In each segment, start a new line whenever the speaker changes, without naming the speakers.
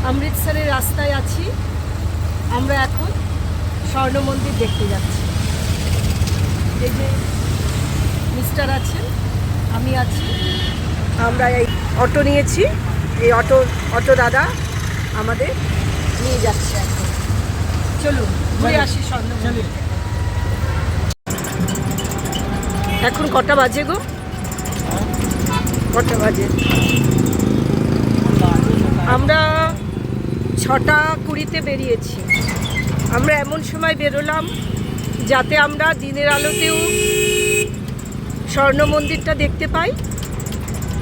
অমৃতসরের রাস্তায় আছি। আমরা এখন স্বর্ণ মন্দির দেখতে যাচ্ছি। এই যে মিস্টার আছেন, আমি আছি, আমরা এই অটো নিয়েছি। এই অটো দাদা আমাদের নিয়ে যাচ্ছে এখন। চলুন ঘুরে আসি স্বর্ণ মন্দির। এখন কটা বাজে গো? কটা বাজে? আমরা 6:20 বেরিয়েছি। আমরা এমন সময় বেরোলাম যাতে আমরা দিনের আলোতেও স্বর্ণ মন্দিরটা দেখতে পাই,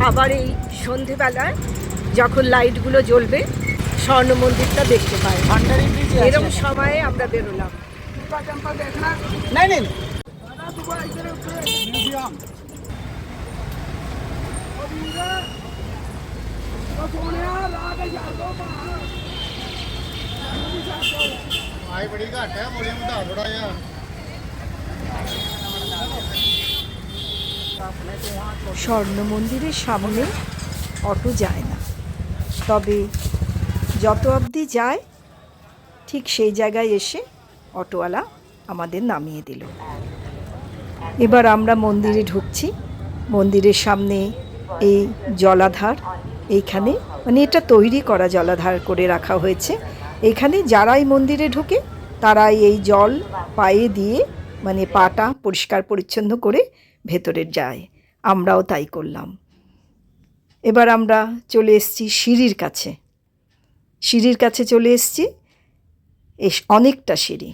আবার এই সন্ধেবেলায় যখন লাইটগুলো জ্বলবে স্বর্ণ মন্দিরটা দেখতে পাই। এরকম সময়ে আমরা বেরোলাম। স্বর্ণ মন্দিরের সামনে অটো যায় না, তবে যত অবধি যায় ঠিক সেই জায়গায় এসে অটোওয়ালা আমাদের নামিয়ে দিল। এবার আমরা মন্দিরে ঢুকছি। মন্দিরের সামনে এই জলাধার, এইখানে মানে এটা তৈরি করা জলাধার করে রাখা হয়েছে। এইখানে যারাই মন্দিরে ঢুকে তারাই এই জল পায়ে দিয়ে মানে পাটা পরিষ্কার পরিচ্ছন্ন করে ভেতরে যায়। আমরাও তাই করলাম। এবার আমরা চলে এসেছি সিঁড়ির কাছে। সিঁড়ির কাছে চলে এসেছি। অনেকটা সিঁড়ি।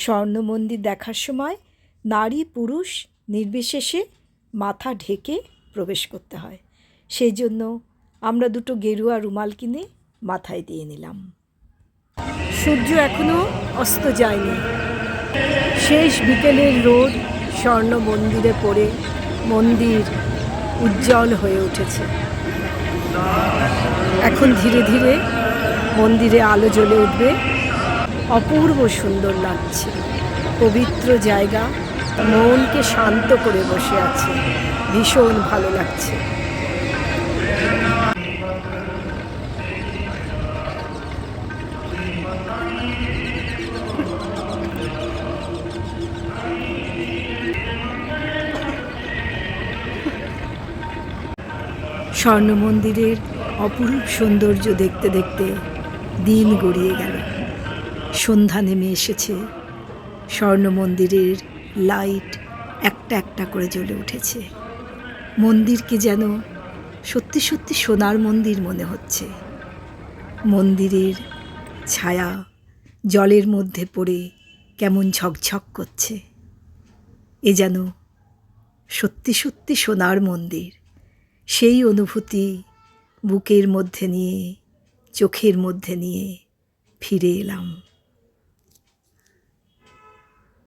স্বর্ণ মন্দির দেখার সময় নারী পুরুষ নির্বিশেষে মাথা ঢেকে প্রবেশ করতে হয়। সেই জন্য আমরা দুটো গেরুয়া রুমাল কিনে মাথায় দিয়ে নিলাম। সূর্য এখনো অস্ত যায়নি। শেষ বিকেলের রোদ স্বর্ণ মন্দিরে পড়ে মন্দির উজ্জ্বল হয়ে উঠেছে। এখন ধীরে ধীরে মন্দিরে আলো জ্বলে উঠবে। অপূর্ব সুন্দর লাগছে। পবিত্র জায়গা, মনকে শান্ত করে বসে আছে। ভীষণ ভালো লাগছে। স্বর্ণ মন্দিরের অপরূপ সৌন্দর্য দেখতে দেখতে দিন গড়িয়ে গেল। সন্ধ্যা নেমে এসেছে। স্বর্ণ মন্দিরের লাইট একটা একটা করে জ্বলে উঠেছে। মন্দিরকে যেন সত্যি সত্যি সোনার মন্দির মনে হচ্ছে। মন্দিরের ছায়া জলের মধ্যে পড়ে কেমন ঝকঝক করছে। এ যেন সত্যি সত্যি সোনার মন্দির। সেই অনুভূতি বুকের মধ্যে নিয়ে, চোখের মধ্যে নিয়ে ফিরে এলাম।